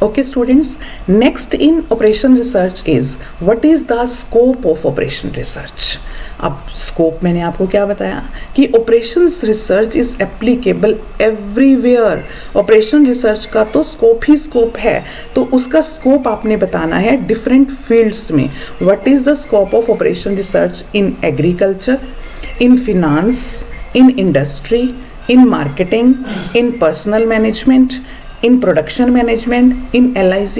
Okay students, next in operation research is what is the scope of operation research. अब scope मैंने आपको क्या बताया कि operations research is applicable everywhere. operation research का तो scope ही scope है, तो उसका scope आपने बताना है different fields में. What is the scope of operation research in agriculture, in finance, in industry, in marketing, in personal management, in production management, in LIC,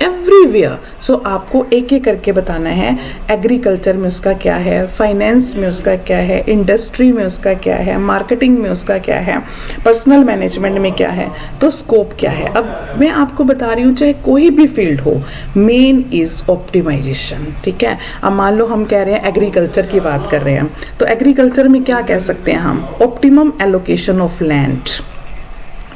everywhere. So आपको एक एक करके बताना है. एग्रीकल्चर में उसका क्या है, फाइनेंस में उसका क्या है, इंडस्ट्री में उसका क्या है, मार्केटिंग में उसका क्या है, पर्सनल मैनेजमेंट में क्या है, तो स्कोप क्या है. अब मैं आपको बता रही हूँ चाहे कोई भी फील्ड हो, मेन इज ऑप्टिमाइजेशन. ठीक है. अब मान लो हम कह रहे हैं एग्रीकल्चर की बात कर रहे हैं, तो एग्रीकल्चर में क्या कह सकते हैं हम, ऑप्टिमम एलोकेशन ऑफ लैंड.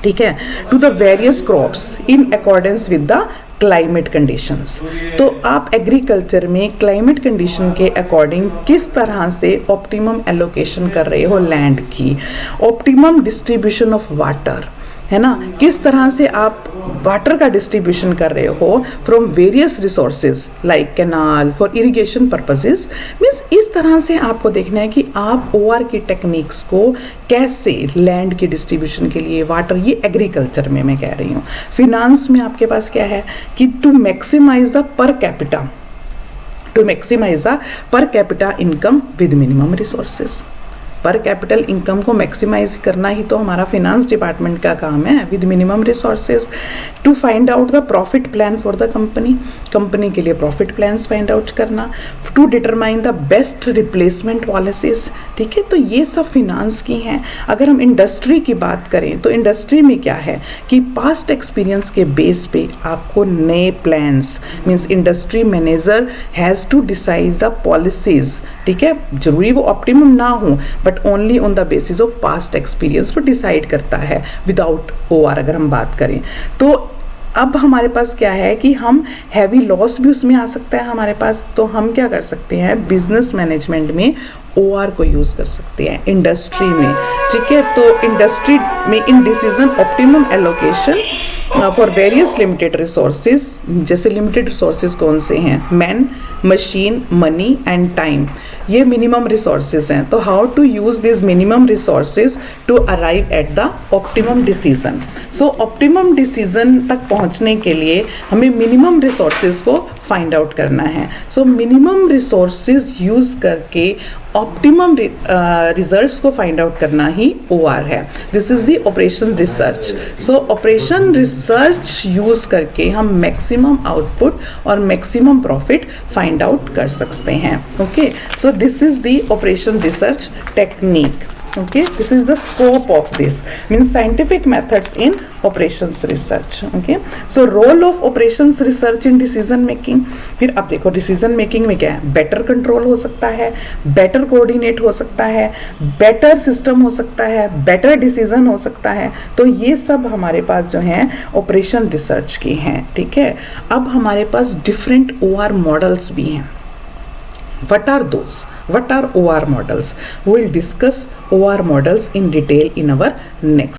ठीक है, to the various crops in accordance with the climate conditions. तो आप एग्रीकल्चर में क्लाइमेट कंडीशन के अकॉर्डिंग किस तरह से ऑप्टिमम एलोकेशन कर रहे हो लैंड की, ऑप्टिमम डिस्ट्रीब्यूशन ऑफ वाटर, है ना, किस तरह से आप वाटर का डिस्ट्रीब्यूशन कर रहे हो from various resources like canal for irrigation purposes. Means इस तरह से आपको देखना है कि आप OR की टेक्निक्स को कैसे लैंड की डिस्ट्रीब्यूशन के लिए वाटर, ये एग्रीकल्चर में मैं कह रही हूँ. फिनांस में आपके पास क्या है कि to maximise the per capita income with minimum resources. Per capital income को मैक्सिमाइज करना ही तो हमारा फिनांस डिपार्टमेंट का काम है with minimum resources. To find out the profit plan for the company के लिए प्रॉफिट प्लान्स फाइंड आउट करना. To determine the best replacement policies. ठीक है, तो ये सब फिनांस की हैं. अगर हम इंडस्ट्री की बात करें तो इंडस्ट्री में क्या है कि पास्ट एक्सपीरियंस के बेस पे आपको नए plans, means industry manager has to decide the policies. ठीक है, जरूरी वो ऑप्टिमम ना हो but only on the basis of past experience वो डिसाइड करता है विदाउट OR. अगर हम बात करें तो अब हमारे पास क्या है कि हम हैवी लॉस भी उसमें आ सकता है हमारे पास, तो हम क्या कर सकते हैं बिजनेस मैनेजमेंट में OR को यूज कर सकते हैं इंडस्ट्री में. ठीक है, तो इंडस्ट्री में इन decision optimum allocation for various limited resources. जैसे लिमिटेड रिसोर्सेज कौन से हैं, man, machine, money and time, ये मिनिमम रिसोर्सेज हैं. तो how to use this minimum resources to arrive at the optimum decision. So optimum decision तक पहुंचने के लिए हमें मिनिमम रिसोर्सेज को फाइंड आउट करना है. सो मिनिमम रिसोर्सेज यूज करके ऑप्टिमम रिजल्ट्स को फाइंड आउट करना ही OR है. This is the operation research. So operation research use करके हम मैक्सिमम आउटपुट और मैक्सिमम प्रॉफिट फाइंड आउट कर सकते हैं. Okay, so this is the operation research technique. Okay, this is the scope of this, means scientific methods in operations research. Okay, so role of operations research in decision making. फिर अब देखो decision making में क्या है, better control हो सकता है, better coordinate हो सकता है, better system हो सकता है, better decision हो सकता है. तो ये सब हमारे पास जो है operation research की हैं. ठीक है, अब हमारे पास different OR models भी हैं. What are those? What are OR models? We will discuss OR models in detail in our next